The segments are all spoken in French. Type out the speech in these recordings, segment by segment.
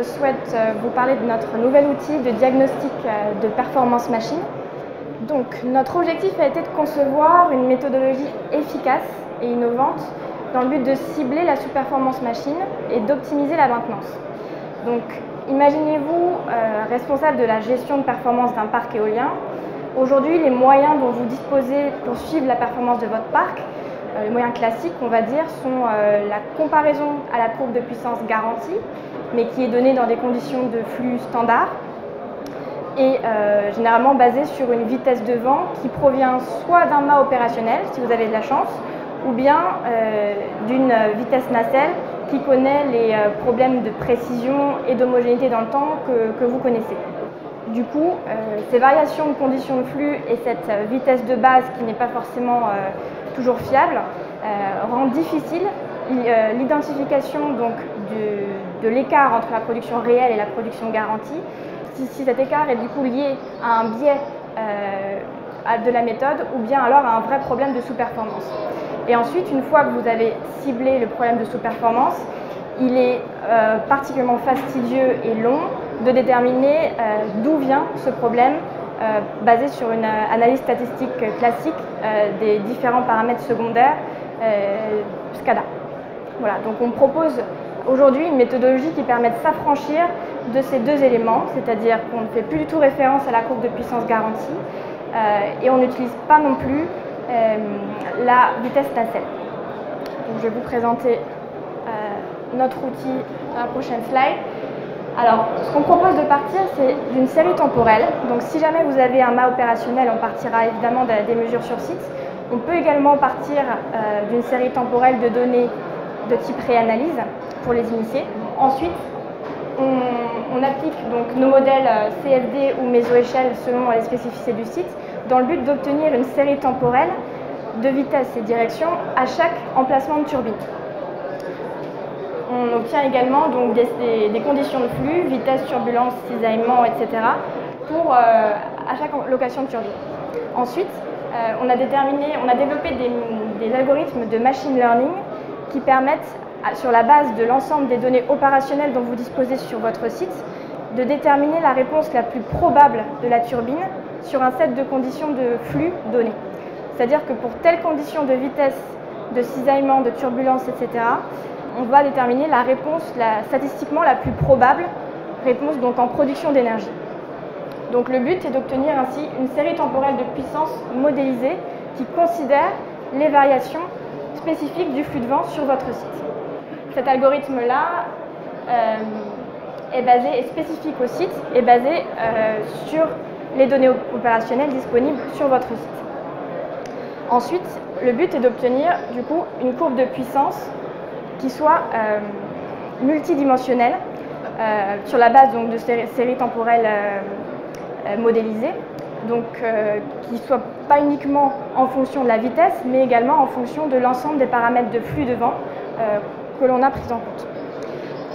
je souhaite vous parler de notre nouvel outil de diagnostic de performance machine. Donc, notre objectif a été de concevoir une méthodologie efficace et innovante dans le but de cibler la sous-performance machine et d'optimiser la maintenance. Donc, imaginez-vous responsable de la gestion de performance d'un parc éolien. Aujourd'hui, les moyens dont vous disposez pour suivre la performance de votre parc, les moyens classiques, on va dire, sont la comparaison à la courbe de puissance garantie, mais qui est donnée dans des conditions de flux standard, et généralement basée sur une vitesse de vent qui provient soit d'un mât opérationnel, si vous avez de la chance, ou bien d'une vitesse nacelle qui connaît les problèmes de précision et d'homogénéité dans le temps que vous connaissez. Du coup, ces variations de conditions de flux et cette vitesse de base qui n'est pas forcément toujours fiable rend difficile l'identification de l'écart entre la production réelle et la production garantie. Si cet écart est du coup lié à un biais de la méthode ou bien alors à un vrai problème de sous-performance. Et ensuite, une fois que vous avez ciblé le problème de sous-performance, il est particulièrement fastidieux et long de déterminer d'où vient ce problème basé sur une analyse statistique classique des différents paramètres secondaires SCADA. Voilà, donc on propose aujourd'hui une méthodologie qui permet de s'affranchir de ces deux éléments, c'est-à-dire qu'on ne fait plus du tout référence à la courbe de puissance garantie et on n'utilise pas non plus la vitesse nacelle. Donc je vais vous présenter notre outil dans la prochaine slide. Alors, ce qu'on propose de partir, c'est d'une série temporelle. Donc, si jamais vous avez un mât opérationnel, on partira évidemment des mesures sur site. On peut également partir d'une série temporelle de données de type réanalyse pour les initiés. Ensuite, on applique donc nos modèles CFD ou méso-échelle selon les spécificités du site, dans le but d'obtenir une série temporelle de vitesse et direction à chaque emplacement de turbine. On obtient également donc des conditions de flux, vitesse, turbulence, cisaillement, etc. pour à chaque location de turbine. Ensuite, on a développé des algorithmes de machine learning qui permettent, sur la base de l'ensemble des données opérationnelles dont vous disposez sur votre site, de déterminer la réponse la plus probable de la turbine sur un set de conditions de flux données. C'est-à-dire que pour telle condition de vitesse, de cisaillement, de turbulence, etc., on va déterminer la réponse statistiquement la plus probable, réponse donc en production d'énergie. Donc le but est d'obtenir ainsi une série temporelle de puissance modélisée qui considère les variations spécifiques du flux de vent sur votre site. Cet algorithme-là est spécifique au site, est basé sur les données opérationnelles disponibles sur votre site. Ensuite, le but est d'obtenir du coup une courbe de puissance qui soit multidimensionnelle sur la base donc, de séries temporelles modélisées, donc qui ne soit pas uniquement en fonction de la vitesse, mais également en fonction de l'ensemble des paramètres de flux de vent que l'on a pris en compte.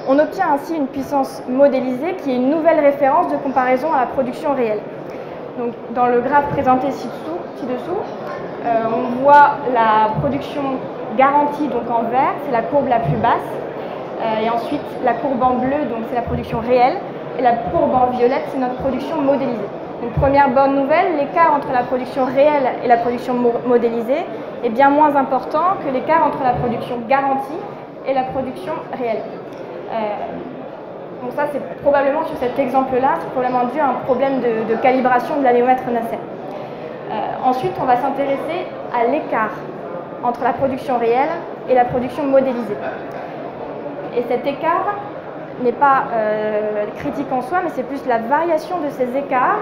On obtient ainsi une puissance modélisée qui est une nouvelle référence de comparaison à la production réelle. Donc, dans le graphe présenté ci-dessous, on voit la production garantie donc en vert, c'est la courbe la plus basse, et ensuite la courbe en bleu, donc c'est la production réelle, et la courbe en violette, c'est notre production modélisée. Donc première bonne nouvelle, l'écart entre la production réelle et la production modélisée est bien moins important que l'écart entre la production garantie et la production réelle. Donc ça, c'est probablement sur cet exemple-là, c'est probablement dû à un problème de calibration de l'anémomètre nacelle. Ensuite, on va s'intéresser à l'écart entre la production réelle et la production modélisée. Et cet écart n'est pas critique en soi, mais c'est plus la variation de ces écarts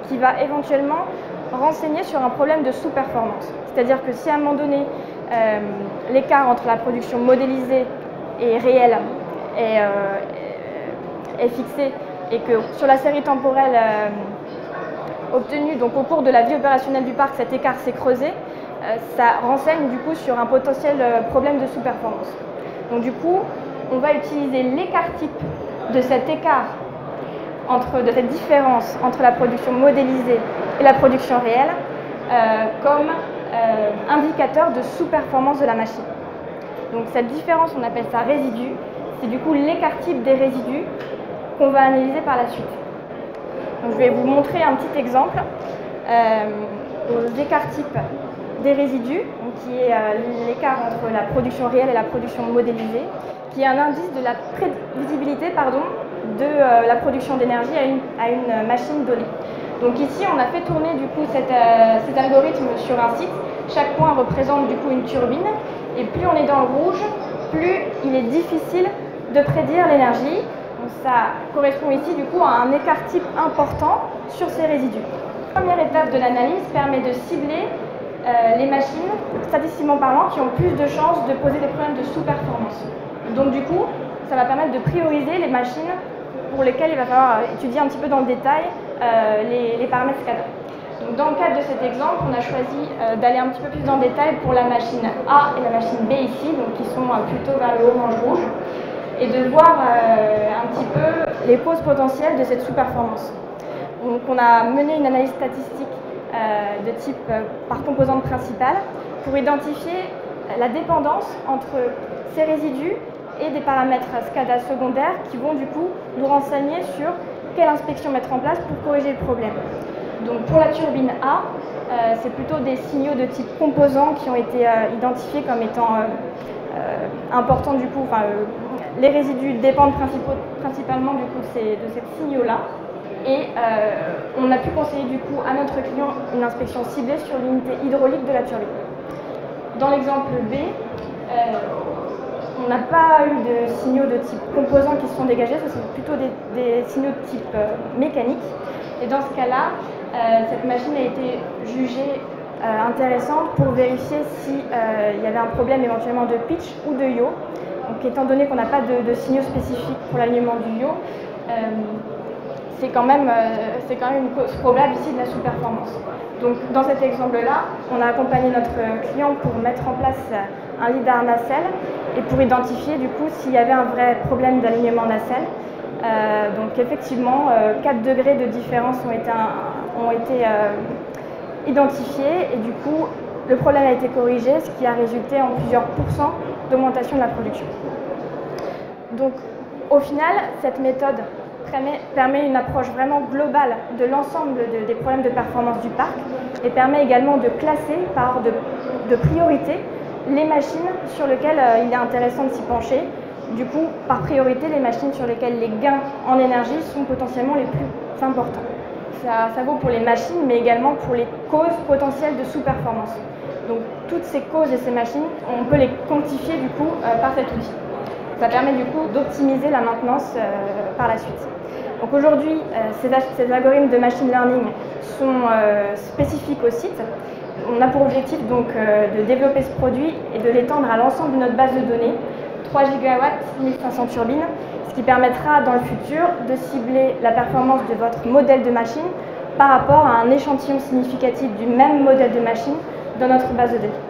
qui va éventuellement renseigner sur un problème de sous-performance. C'est-à-dire que si à un moment donné, l'écart entre la production modélisée et réelle est fixé et que sur la série temporelle obtenue donc au cours de la vie opérationnelle du parc, cet écart s'est creusé, ça renseigne du coup sur un potentiel problème de sous-performance. Donc du coup, on va utiliser l'écart type de cet écart, de cette différence entre la production modélisée et la production réelle comme indicateur de sous-performance de la machine. Donc cette différence, on appelle ça résidu. C'est du coup l'écart type des résidus qu'on va analyser par la suite. Donc, je vais vous montrer un petit exemple aux écarts types des résidus, donc, qui est l'écart entre la production réelle et la production modélisée, qui est un indice de la prévisibilité de la production d'énergie à une machine donnée. Donc ici, on a fait tourner du coup cet algorithme sur un site. Chaque point représente du coup une turbine, et plus on est dans le rouge, plus il est difficile de prédire l'énergie. Donc ça correspond ici du coup à un écart type important sur ces résidus. La première étape de l'analyse permet de cibler les machines, statistiquement parlant, qui ont plus de chances de poser des problèmes de sous-performance. Donc du coup, ça va permettre de prioriser les machines pour lesquelles il va falloir étudier un petit peu dans le détail les paramètres SCADA. Donc dans le cadre de cet exemple, on a choisi d'aller un petit peu plus dans le détail pour la machine A et la machine B ici, donc qui sont plutôt vers le orange-rouge, et de voir un petit peu les causes potentielles de cette sous-performance. Donc on a mené une analyse statistique de type par composante principale pour identifier la dépendance entre ces résidus et des paramètres SCADA secondaires qui vont du coup nous renseigner sur quelle inspection mettre en place pour corriger le problème. Donc pour la turbine A, c'est plutôt des signaux de type composant qui ont été identifiés comme étant importants du coup. Les résidus dépendent principalement du coup de ces signaux-là. Et on a pu conseiller du coup à notre client une inspection ciblée sur l'unité hydraulique de la turbine. Dans l'exemple B, on n'a pas eu de signaux de type composant qui se sont dégagés, ce sont plutôt des signaux de type mécanique. Et dans ce cas-là, cette machine a été jugée intéressante pour vérifier s'il y avait un problème éventuellement de pitch ou de yaw. Donc étant donné qu'on n'a pas de signaux spécifiques pour l'alignement du yaw, c'est quand même une cause probable ici de la sous-performance. Donc dans cet exemple-là, on a accompagné notre client pour mettre en place un lidar nacelle et pour identifier du coup s'il y avait un vrai problème d'alignement nacelle. Donc effectivement, 4 degrés de différence ont été identifiés et du coup le problème a été corrigé, ce qui a résulté en plusieurs pourcents d'augmentation de la production. Donc au final, cette méthode permet une approche vraiment globale de l'ensemble des problèmes de performance du parc et permet également de classer par ordre de priorité les machines sur lesquelles il est intéressant de s'y pencher. Du coup, par priorité, les machines sur lesquelles les gains en énergie sont potentiellement les plus importants. Ça vaut pour les machines, mais également pour les causes potentielles de sous-performance. Donc toutes ces causes et ces machines, on peut les quantifier du coup par cet outil. Ça permet du coup d'optimiser la maintenance par la suite. Donc aujourd'hui, ces algorithmes de machine learning sont spécifiques au site. On a pour objectif donc de développer ce produit et de l'étendre à l'ensemble de notre base de données, 3 gigawatts, 1500 turbines, ce qui permettra dans le futur de cibler la performance de votre modèle de machine par rapport à un échantillon significatif du même modèle de machine dans notre base de données.